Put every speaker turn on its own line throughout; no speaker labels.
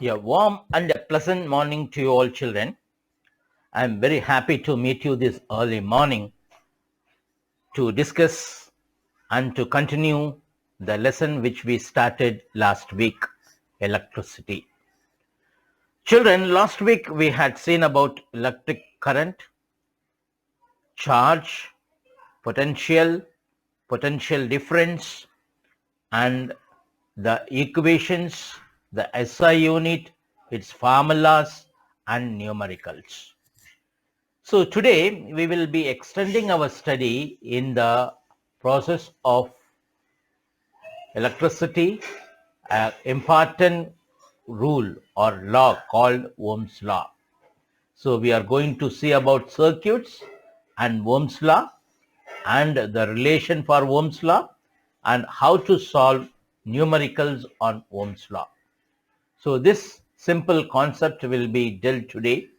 A warm and a pleasant morning to you all children. I am very happy to meet you this early morning to discuss and to continue the lesson which we started last week, electricity. Children, last week we had seen about electric current, charge, potential, potential difference, and the equations, the SI unit, its formulas, and numericals. So today we will be extending our study in the process of electricity, an important rule or law called Ohm's law. So we are going to see about circuits and Ohm's law and the relation for Ohm's law and how to solve numericals on Ohm's law. So this simple concept will be dealt today,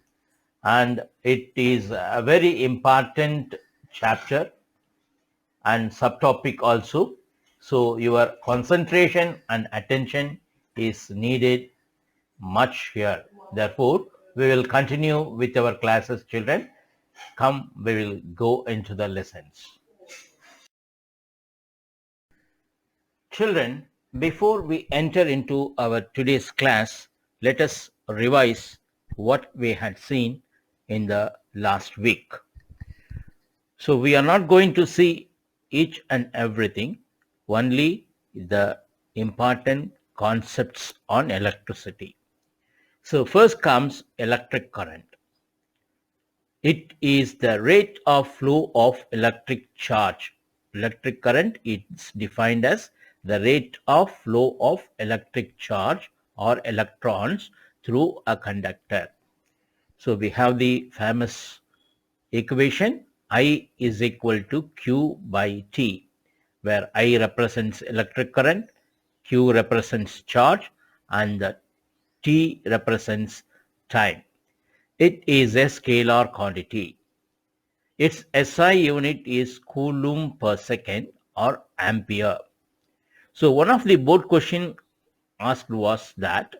and it is a very important chapter and subtopic also. So your concentration and attention is needed much here. Therefore, we will continue with our classes, children. Come, we will go into the lessons. Children, before we enter into our today's class, let us revise what we had seen in the last week. So we are not going to see each and everything, only the important concepts on electricity. So first comes electric current. It is the rate of flow of electric charge. Electric current is defined as the rate of flow of electric charge or electrons through a conductor. So we have the famous equation I is equal to Q by T, where I represents electric current, Q represents charge, and the T represents time. It is a scalar quantity. Its SI unit is coulomb per second or ampere. So one of the board question asked was that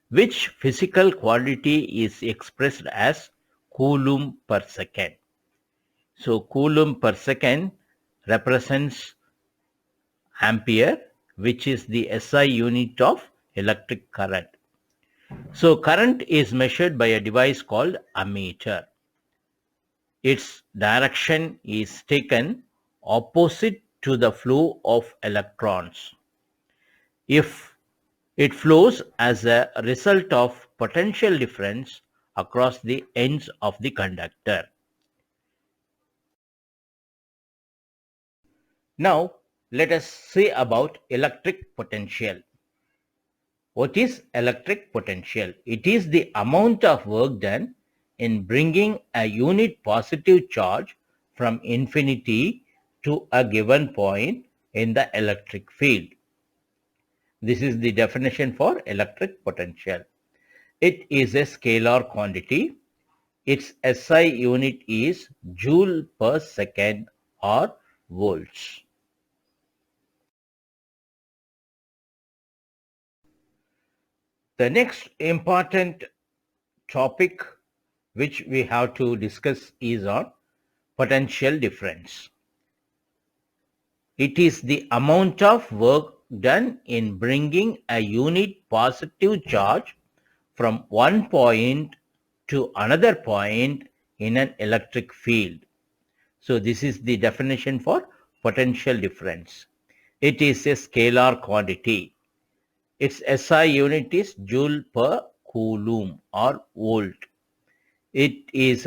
which physical quantity is expressed as coulomb per second? So coulomb per second represents ampere, which is the SI unit of electric current. So current is measured by a device called ammeter. Its direction is taken opposite to the flow of electrons. If it flows as a result of potential difference across the ends of the conductor. Now, let us see about electric potential. What is electric potential? It is the amount of work done in bringing a unit positive charge from infinity to a given point in the electric field. This is the definition for electric potential. It is a scalar quantity. Its SI unit is joule per second or volts. The next important topic which we have to discuss is on potential difference. It is the amount of work done in bringing a unit positive charge from one point to another point in an electric field. So this is the definition for potential difference. It is a scalar quantity. Its SI unit is joule per coulomb or volt. It is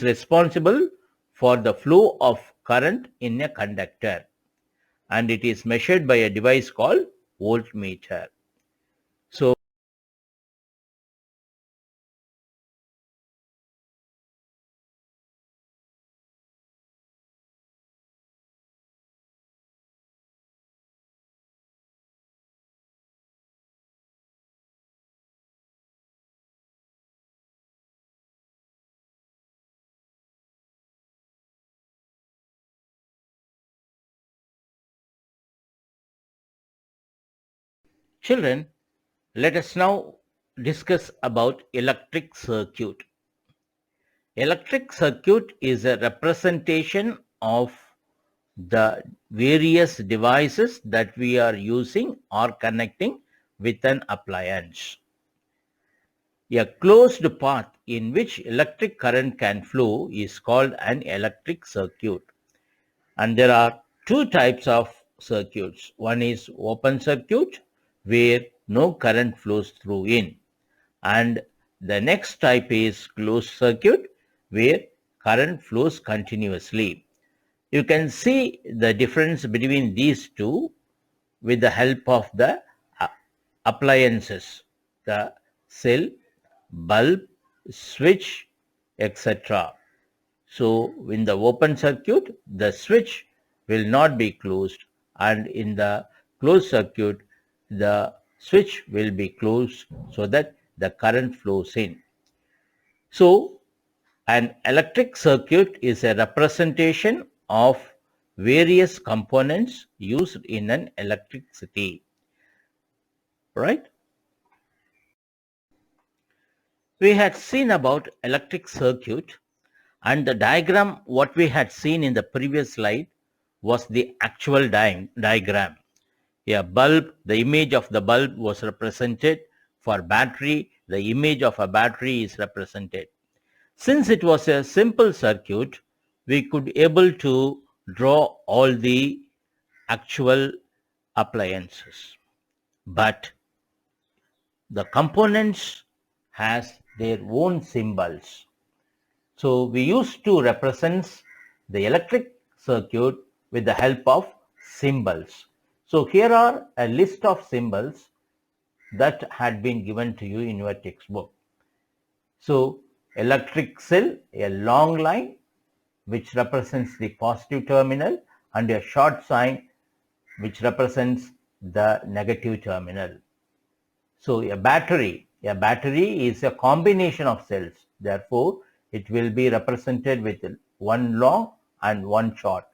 responsible for the flow of current in a conductor, and it is measured by a device called voltmeter. So children, Let us now discuss about electric circuit. Electric circuit is a representation of the various devices that we are using or connecting with an appliance. A closed path in which electric current can flow is called an electric circuit. And there are two types of circuits. One is open circuit where no current flows through in, and the next type is closed circuit where current flows continuously. You can see the difference between these two with the help of the appliances, the cell, bulb, switch, etc. So in the open circuit, the switch will not be closed, and in the closed circuit, the switch will be closed so that the current flows in. So an electric circuit is a representation of various components used in an electricity, right? We had seen about electric circuit, and the diagram what we had seen in the previous slide was the actual diagram. A bulb, the image of the bulb was represented. For battery, the image of a battery is represented. Since it was a simple circuit, we could able to draw all the actual appliances. But the components has their own symbols. So we used to represent the electric circuit with the help of symbols. So here are a list of symbols that had been given to you in your textbook. So electric cell, a long line which represents the positive terminal, and a short sign which represents the negative terminal. So a battery is a combination of cells. Therefore, it will be represented with one long and one short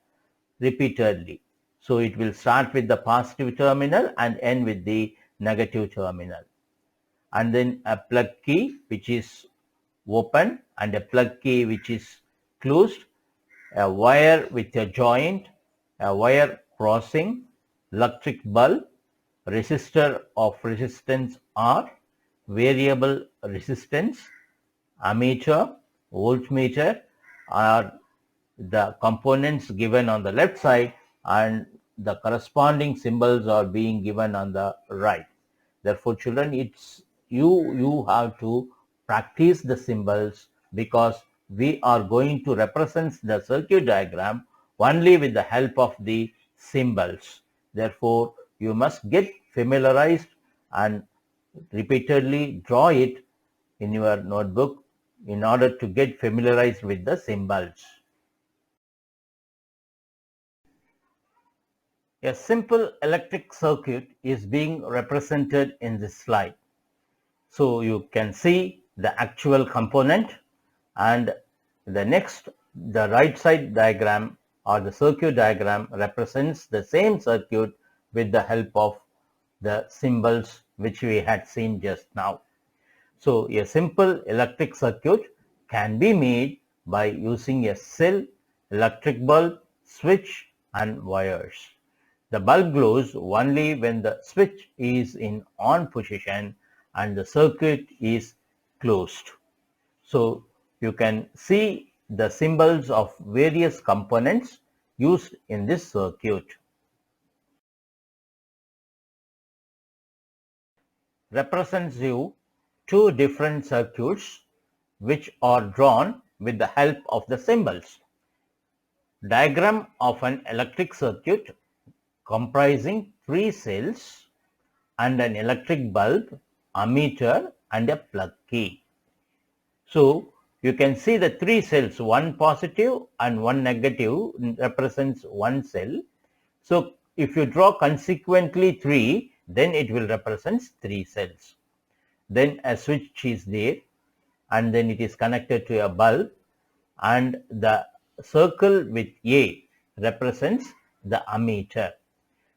repeatedly. So it will start with the positive terminal and end with the negative terminal. And then a plug key which is open and a plug key which is closed, a wire with a joint, a wire crossing, electric bulb, resistor of resistance R, variable resistance, ammeter, voltmeter are the components given on the left side, and the corresponding symbols are being given on the right. Therefore, children, it's you have to practice the symbols, because we are going to represent the circuit diagram only with the help of the symbols. Therefore, you must get familiarized and repeatedly draw it in your notebook in order to get familiarized with the symbols. A simple electric circuit is being represented in this slide. So you can see the actual component, and the right side diagram or the circuit diagram represents the same circuit with the help of the symbols which we had seen just now. So a simple electric circuit can be made by using a cell, electric bulb, switch and wires. The bulb glows only when the switch is in on position and the circuit is closed. So you can see the symbols of various components used in this circuit. Represents you two different circuits which are drawn with the help of the symbols. Diagram of an electric circuit comprising three cells and an electric bulb, ammeter and a plug key. So you can see the three cells, one positive and one negative represents one cell. So if you draw consequently three, then it will represent three cells. Then a switch is there, and then it is connected to a bulb, and the circle with A represents the ammeter.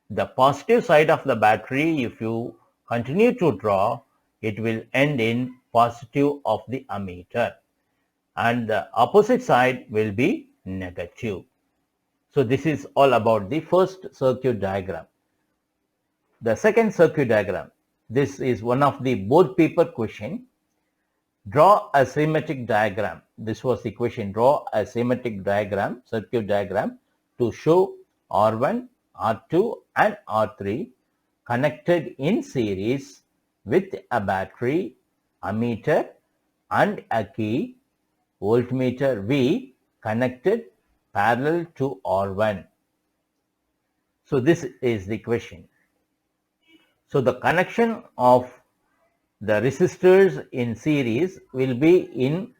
The positive side of the battery, if you continue to draw, it will end in positive of the ammeter, and the opposite side will be negative. So this is all about the first circuit diagram. The second circuit diagram, this is one of the board paper question. Draw a symmetric diagram. This was the question. Draw a symmetric diagram, circuit diagram, to show R1, R2 and R3 connected in series with a battery, ammeter and a key, voltmeter V connected parallel to R1. So this is the question. So the connection of the resistors in series will be in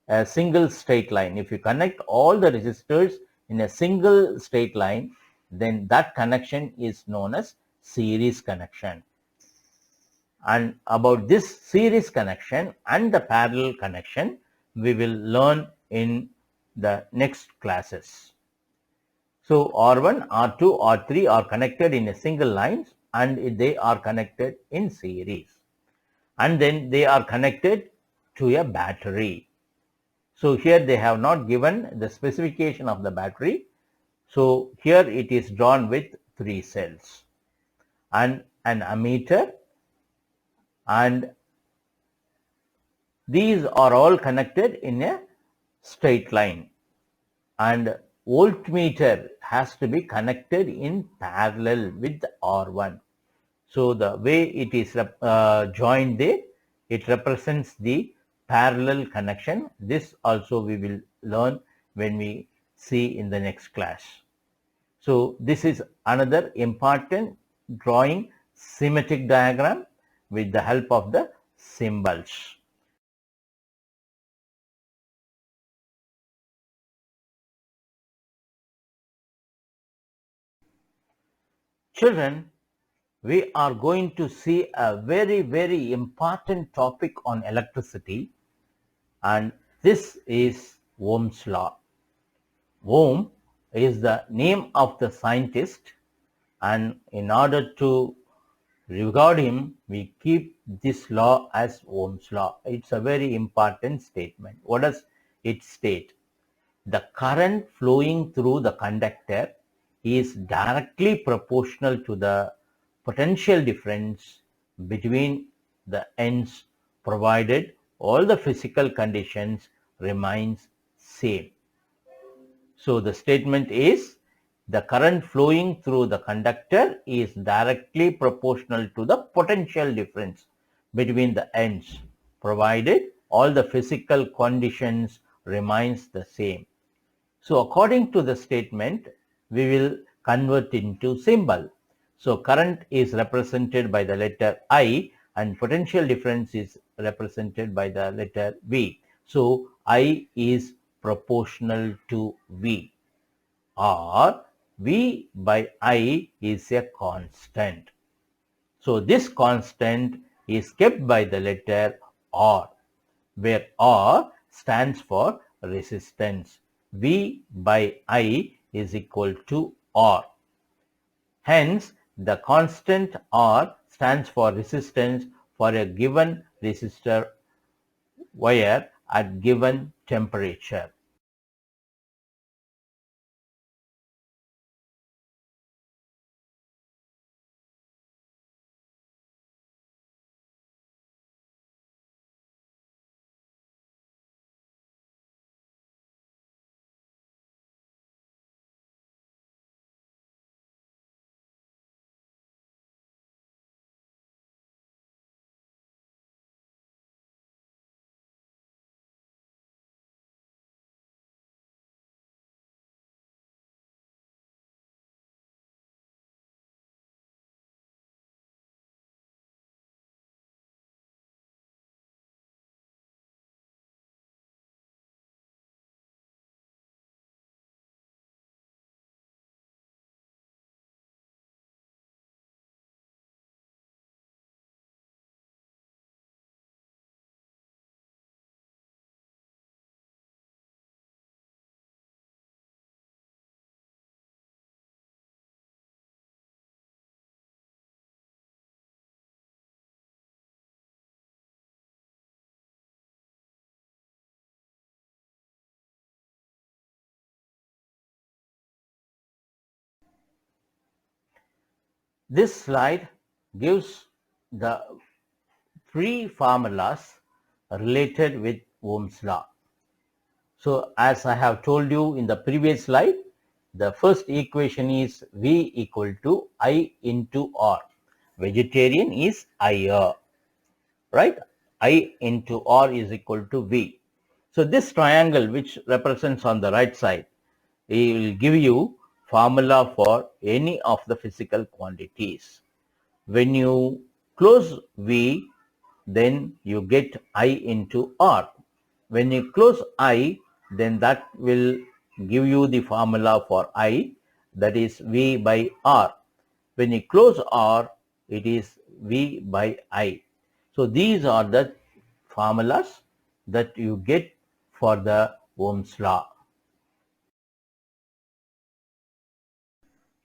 a single straight line. If you connect all the resistors in a single straight line, then that connection is known as series connection. And about this series connection and the parallel connection, we will learn in the next classes. So R1, R2, R3 are connected in a single line and they are connected in series. And then they are connected to a battery. So here they have not given the specification of the battery. So here it is drawn with 3 cells and an ammeter, and these are all connected in a straight line, and voltmeter has to be connected in parallel with R1. So the way it is joined there, it represents the parallel connection. This also we will learn when we see in the next class. So this is another important drawing symmetric diagram with the help of the symbols. Children, we are going to see a very important topic on electricity, and this is Ohm's law. Ohm is the name of the scientist, and in order to regard him, we keep this law as Ohm's law. It's a very important statement. What does it state? The current flowing through the conductor is directly proportional to the potential difference between the ends, provided all the physical conditions remains same. So the statement is, the current flowing through the conductor is directly proportional to the potential difference between the ends, provided all the physical conditions remains the same. So according to the statement, we will convert into symbol. So current is represented by the letter I and potential difference is represented by the letter V. So I is proportional to V, or V by I is a constant. So this constant is kept by the letter R, where R stands for resistance. V by I is equal to R. Hence, the constant R stands for resistance for a given resistor wire at given temperature. This slide gives the three formulas related with Ohm's law. So as I have told you in the previous slide, the first equation is V equal to I into R. Vegetarian is IR, right? I into R is equal to V. So this triangle which represents on the right side, it will give you formula for any of the physical quantities. When you close V, then you get I into R. When you close I, then that will give you the formula for I, that is V by R. When you close R, it is V by I. So these are the formulas that you get for the Ohm's law.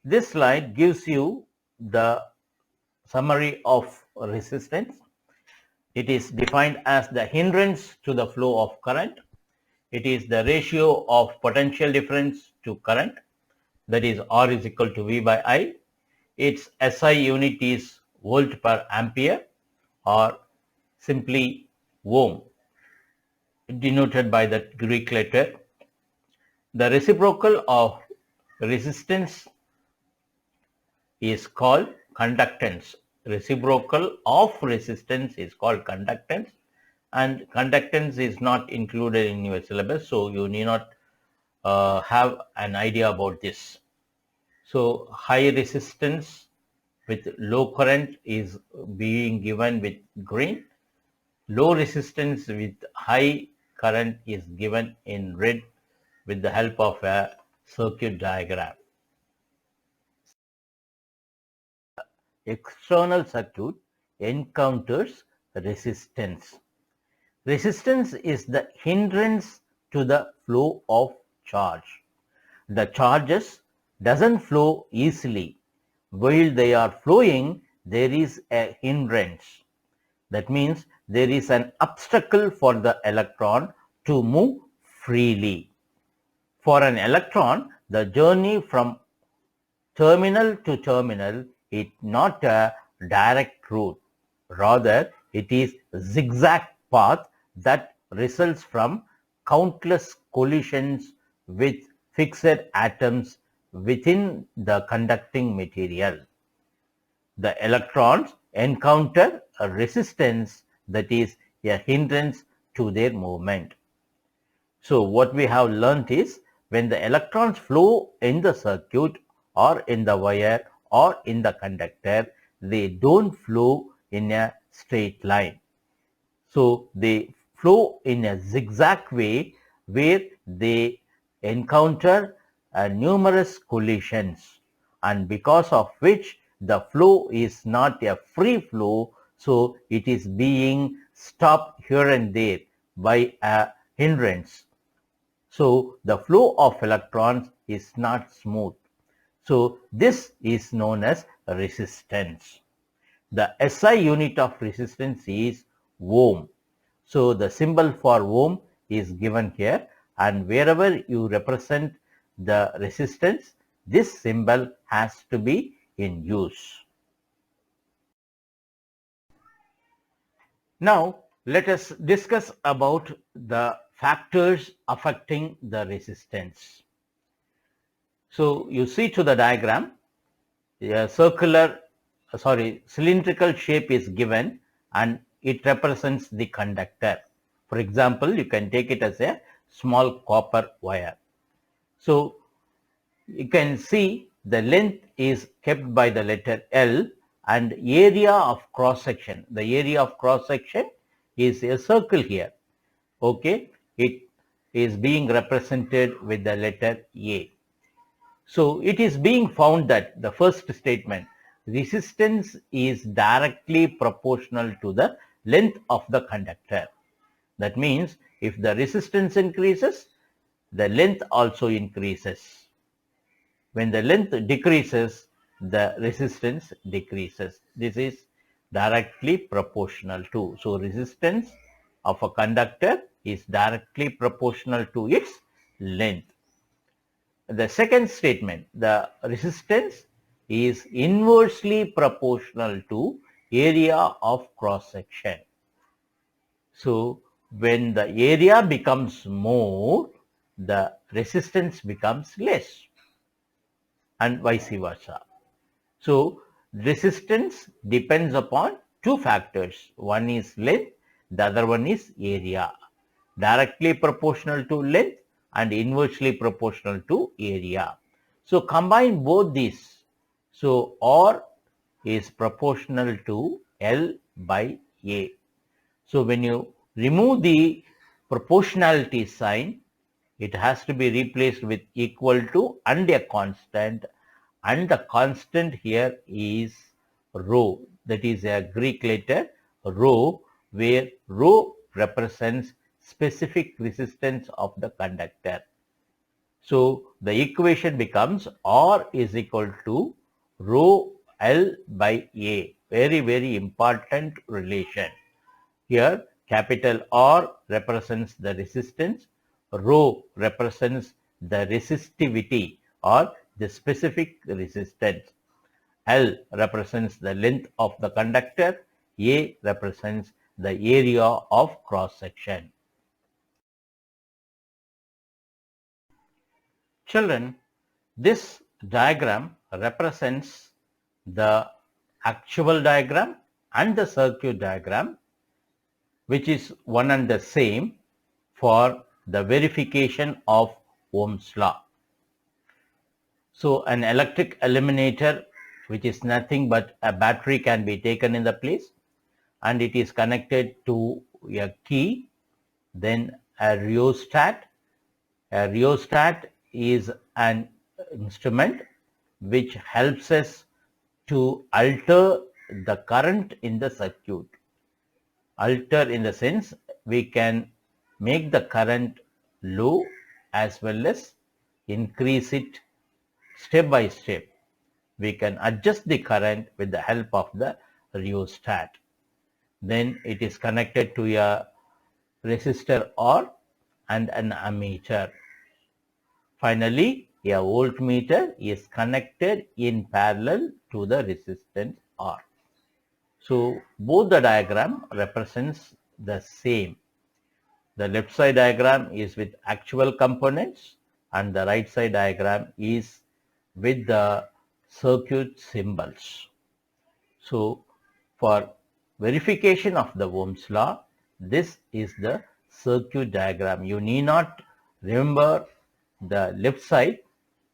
This slide gives you the summary of resistance. It is defined as the hindrance to the flow of current. It is the ratio of potential difference to current, that is R is equal to V by I. Its SI unit is volt per ampere, or simply ohm, denoted by the Greek letter. The reciprocal of resistance is called conductance. Reciprocal of resistance is called conductance, and conductance is not included in your syllabus, so you need not have an idea about this. So high resistance with low current is being given with green. Low resistance with high current is given in red with the help of a circuit diagram. External circuit encounters resistance. Resistance is the hindrance to the flow of charge. The charges doesn't flow easily. While they are flowing, there is a hindrance. That means there is an obstacle for the electron to move freely. For an electron, the journey from terminal to terminal is not a direct route. Rather, it is a zigzag path that results from countless collisions with fixed atoms within the conducting material. The electrons encounter a resistance that is a hindrance to their movement. So what we have learnt is, when the electrons flow in the circuit or in the wire or in the conductor, they don't flow in a straight line. So they flow in a zigzag way where they encounter numerous collisions, and because of which the flow is not a free flow, so it is being stopped here and there by a hindrance. So the flow of electrons is not smooth. So this is known as resistance. The SI unit of resistance is ohm. So the symbol for ohm is given here, and wherever you represent the resistance, this symbol has to be in use. Now let us discuss about the factors affecting the resistance. So you see to the diagram, a cylindrical shape is given and it represents the conductor. For example, you can take it as a small copper wire. So you can see the length is kept by the letter L, and area of cross section. The area of cross section is a circle here. Okay, it is being represented with the letter A. So it is being found that the first statement, resistance is directly proportional to the length of the conductor. That means if the resistance increases, the length also increases. When the length decreases, the resistance decreases. This is directly proportional to. So resistance of a conductor is directly proportional to its length. The second statement, the resistance is inversely proportional to area of cross section. So when the area becomes more, the resistance becomes less, and vice versa. So resistance depends upon two factors. One is length, the other one is area. Directly proportional to length and inversely proportional to area. So combine both these. So R is proportional to L by A. So when you remove the proportionality sign, it has to be replaced with equal to and a constant, and the constant here is rho. That is a Greek letter rho, where rho represents specific resistance of the conductor. So the equation becomes R is equal to rho L by A. Very, very important relation. Here capital R represents the resistance, rho represents the resistivity or the specific resistance, L represents the length of the conductor, A represents the area of cross section. Children, this diagram represents the actual diagram and the circuit diagram, which is one and the same for the verification of Ohm's law. So an electric eliminator, which is nothing but a battery, can be taken in the place, and it is connected to a key, then a rheostat. A rheostat is an instrument which helps us to alter the current in the circuit. Alter in the sense we can make the current low as well as increase it step by step. We can adjust the current with the help of the rheostat. Then it is connected to a resistor R and an ammeter. Finally, a voltmeter is connected in parallel to the resistance R. So both the diagram represents the same. The left side diagram is with actual components and the right side diagram is with the circuit symbols. So for verification of the Ohm's law, this is the circuit diagram. You need not remember the left side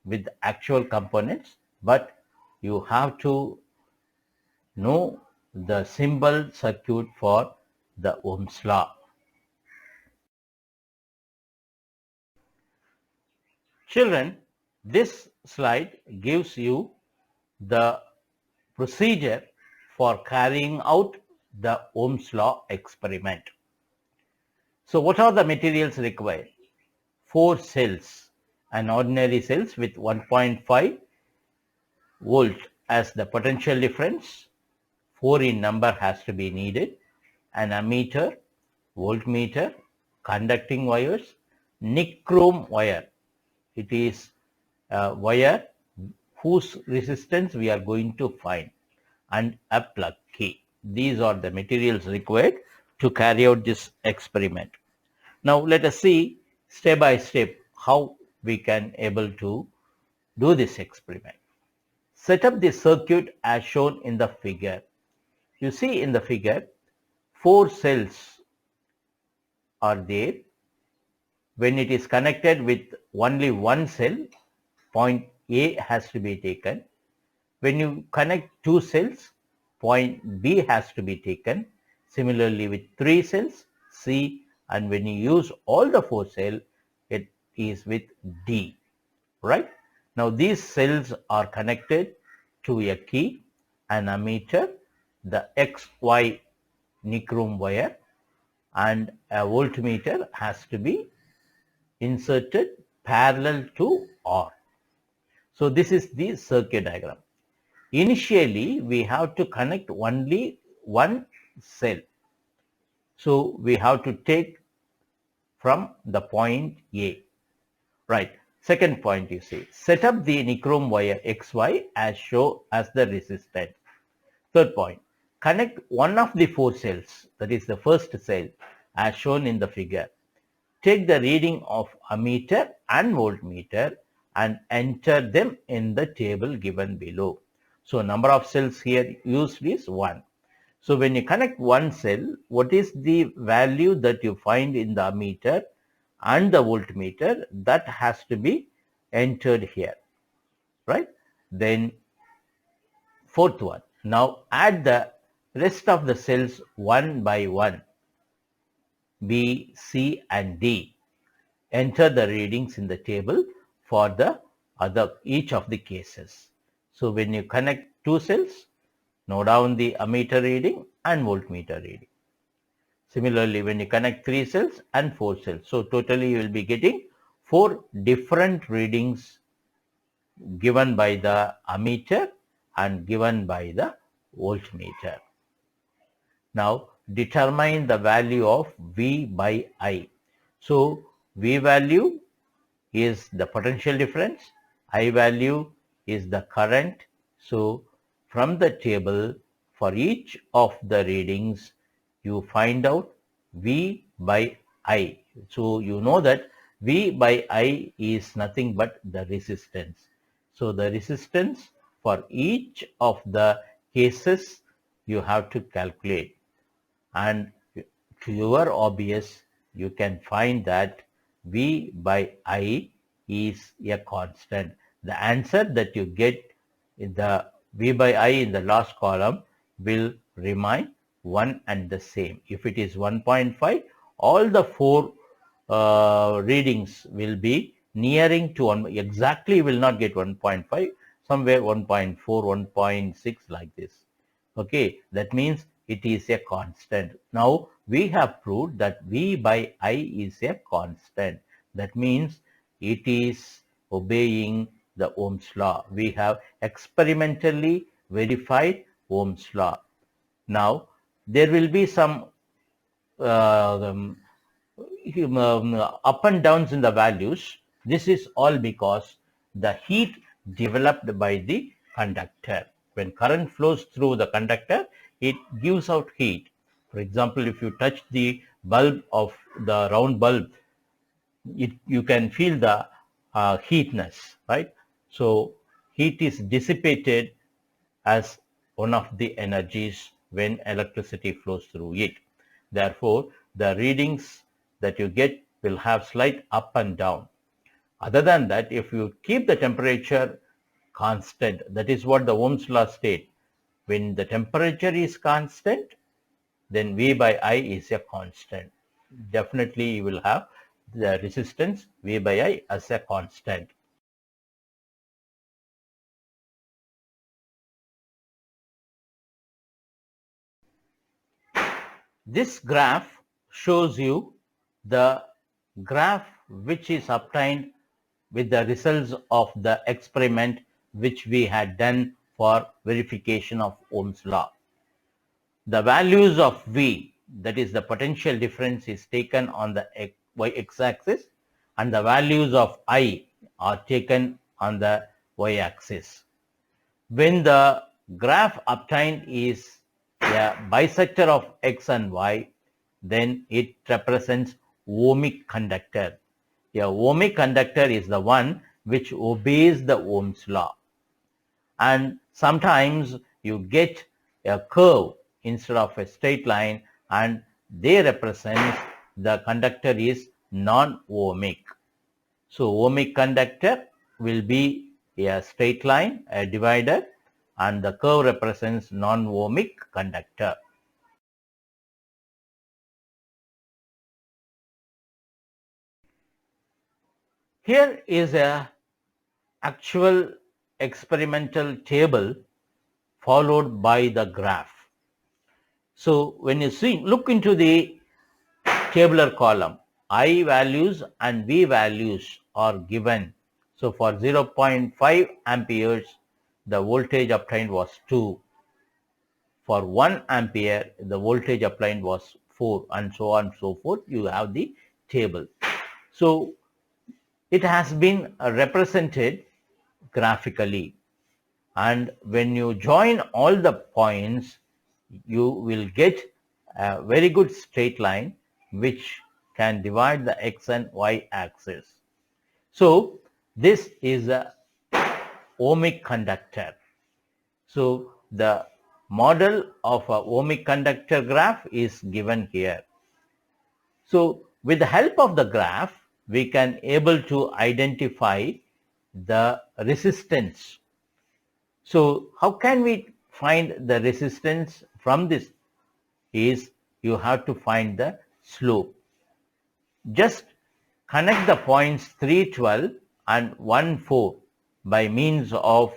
with actual components, but you have to know the symbol circuit for the Ohm's law. Children, this slide gives you the procedure for carrying out the Ohm's law experiment. So what are the materials required? 4 cells, an ordinary cells with 1.5 volt as the potential difference. 4 in number has to be needed. An ammeter, voltmeter, conducting wires, nichrome wire. It is a wire whose resistance we are going to find, and a plug key. These are the materials required to carry out this experiment. Now let us see step by step how we can able to do this experiment. Set up the circuit as shown in the figure. You see in the figure 4 cells are there. When it is connected with only one cell, point A has to be taken. When you connect 2 cells, point B has to be taken. Similarly with 3 cells, C, and when you use all the 4 cells, it is with D, right? Now these cells are connected to a key, an ammeter, the XY nichrome wire, and a voltmeter has to be inserted parallel to R. So this is the circuit diagram. Initially, we have to connect only one cell. So we have to take from the point A, right? Second point you see, set up the nichrome wire XY as shown as the resistance. Third point, connect one of the four cells, that is the first cell, as shown in the figure. Take the reading of ammeter and voltmeter and enter them in the table given below. So number of cells here used is 1. So when you connect one cell, what is the value that you find in the ammeter and the voltmeter, that has to be entered here, right? Then fourth one, now add the rest of the cells one by one, B, C and D. Enter the readings in the table for the each of the cases. So when you connect two cells, note down the ammeter reading and voltmeter reading. Similarly, when you connect 3 cells and 4 cells, so totally you will be getting 4 different readings given by the ammeter and given by the voltmeter. Now determine the value of V by I. So V value is the potential difference, I value is the current. So from the table, for each of the readings, you find out V by I. So you know that V by I is nothing but the resistance. So the resistance for each of the cases you have to calculate, and to your obvious you can find that V by I is a constant. The answer that you get in the V by I in the last column will remain one and the same. If it is 1.5, all the four readings will be nearing to 1, exactly will not get 1.5, somewhere 1.4, 1.6 like this. Okay, that means it is a constant. Now we have proved that V by I is a constant. That means it is obeying the Ohm's law. We have experimentally verified Ohm's law. Now there will be some up and downs in the values. This is all because the heat developed by the conductor. When current flows through the conductor, it gives out heat. For example, if you touch the bulb of the round bulb, you can feel the heatness, right? So heat is dissipated as one of the energies when electricity flows through it. Therefore, the readings that you get will have slight up and down. Other than that, if you keep the temperature constant, that is what the Ohm's law states. When the temperature is constant, then V by I is a constant. Definitely you will have the resistance V by I as a constant. This graph shows you the graph which is obtained with the results of the experiment which we had done for verification of Ohm's law. The values of V, that is the potential difference, is taken on the x-axis, and the values of I are taken on the y-axis. When the graph obtained is a bisector of x and y, then it represents ohmic conductor. A ohmic conductor is the one which obeys the Ohm's law. And sometimes you get a curve instead of a straight line, and they represent the conductor is non-ohmic. So ohmic conductor will be a straight line, a divider, and the curve represents non-ohmic conductor. Here is a actual experimental table followed by the graph. So when you see, look into the tabular column, I values and V values are given. So for 0.5 amperes, the voltage obtained was 2. For 1 ampere, the voltage applied was 4, and so on and so forth. You have the table. So It has been represented graphically, and when you join all the points, you will get a very good straight line which can divide the x and y axis. So this is a ohmic conductor. So the model of a ohmic conductor graph is given here. So with the help of the graph, we can able to identify the resistance. So how can we find the resistance from this? Is you have to find the slope. Just connect the points 312 and 14 by means of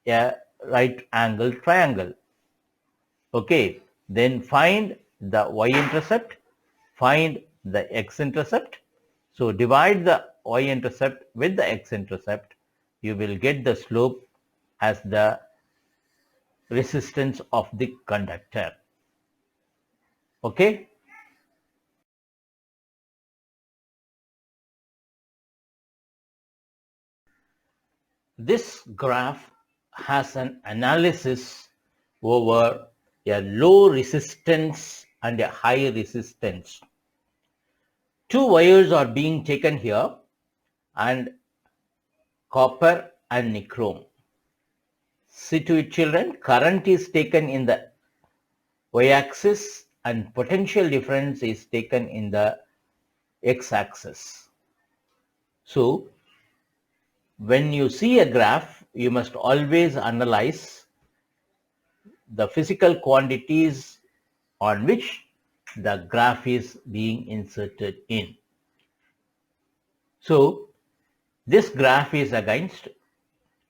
a right angle triangle. Okay, then find the y-intercept, find the x-intercept. So divide the y-intercept with the x-intercept, you will get the slope as the resistance of the conductor. Okay. This graph has an analysis over a low resistance and a high resistance. Two wires are being taken here, and copper and nichrome. See to it, children, current is taken in the y-axis and potential difference is taken in the x-axis. So when you see a graph, you must always analyze the physical quantities on which the graph is being inserted in. So this graph is against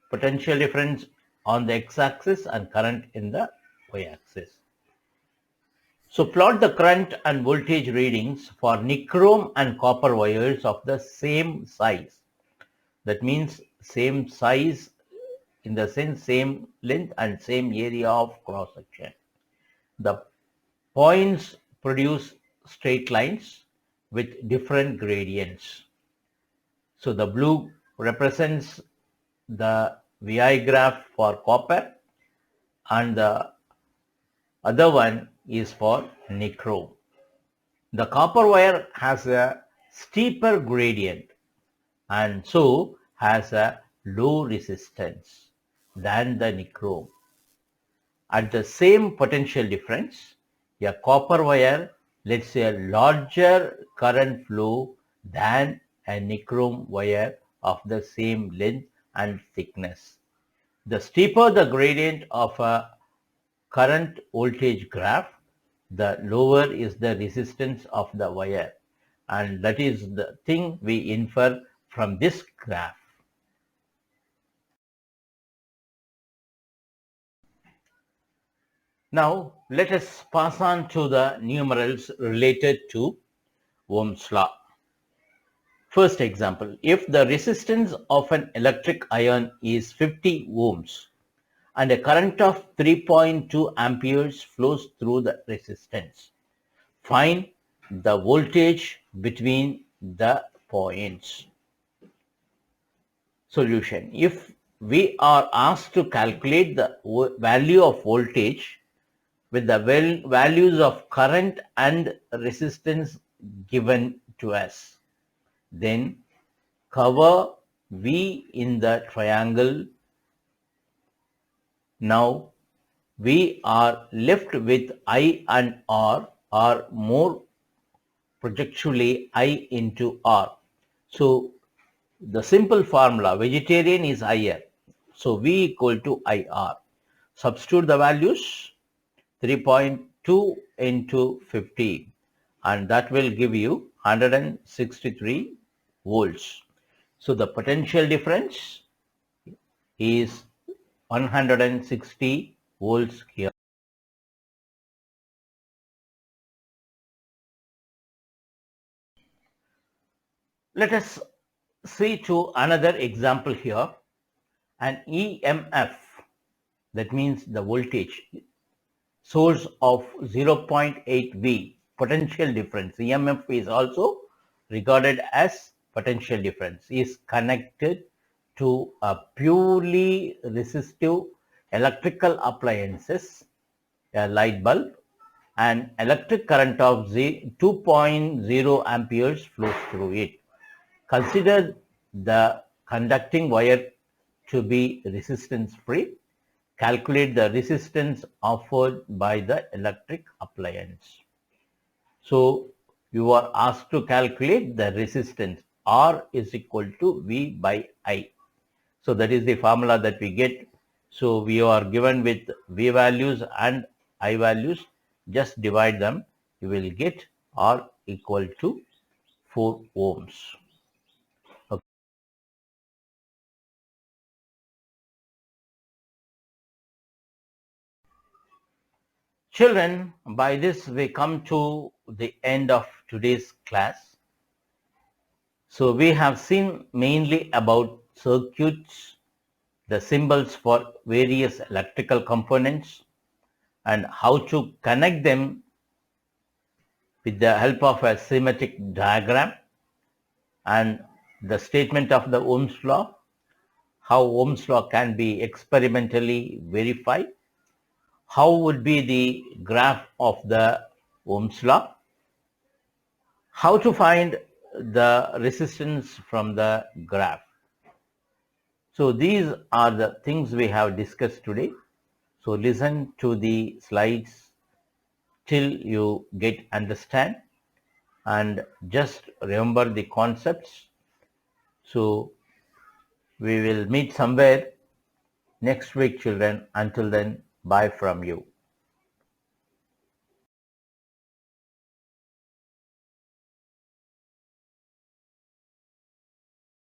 potential difference on the x-axis and current in the y-axis. So plot the current and voltage readings for nichrome and copper wires of the same size. That means same size in the sense same length and same area of cross section. The points produce straight lines with different gradients. So the blue represents the VI graph for copper and the other one is for nichrome. The copper wire has a steeper gradient and so has a low resistance than the nichrome. At the same potential difference, a copper wire lets a larger current flow than a nichrome wire of the same length and thickness. The steeper the gradient of a current voltage graph, the lower is the resistance of the wire, and that is the thing we infer from this graph. Now let us pass on to the numerals related to Ohm's law. First example, if the resistance of an electric iron is 50 ohms and a current of 3.2 amperes flows through the resistance, find the voltage between the points. Solution. If we are asked to calculate the value of voltage with the values of current and resistance given to us, then cover V in the triangle. Now we are left with I and R, or more projectually I into R. So the simple formula, vegetarian is IR. So V equal to IR. Substitute the values, 3.2 into 50, and that will give you 163 volts. So the potential difference is 160 volts here. Let us see to another example here. An EMF, that means the voltage source of 0.8 V, potential difference. EMF is also regarded as potential difference is connected to a purely resistive electrical appliances, a light bulb, and electric current of 2.0 amperes flows through it. Consider the conducting wire to be resistance free. Calculate the resistance offered by the electric appliance. So you are asked to calculate the resistance. R is equal to V by I. So that is the formula that we get. So we are given with V values and I values. Just divide them. You will get R equal to 4 ohms. Okay. Children, by this we come to the end of today's class. So we have seen mainly about circuits, the symbols for various electrical components, and how to connect them with the help of a schematic diagram, and the statement of the Ohm's law, how Ohm's law can be experimentally verified, how would be the graph of the Ohm's law, how to find the resistance from the graph. So these are the things we have discussed today. So listen to the slides till you get understand, and just remember the concepts. So we will meet somewhere next week, children. Until then, bye from you.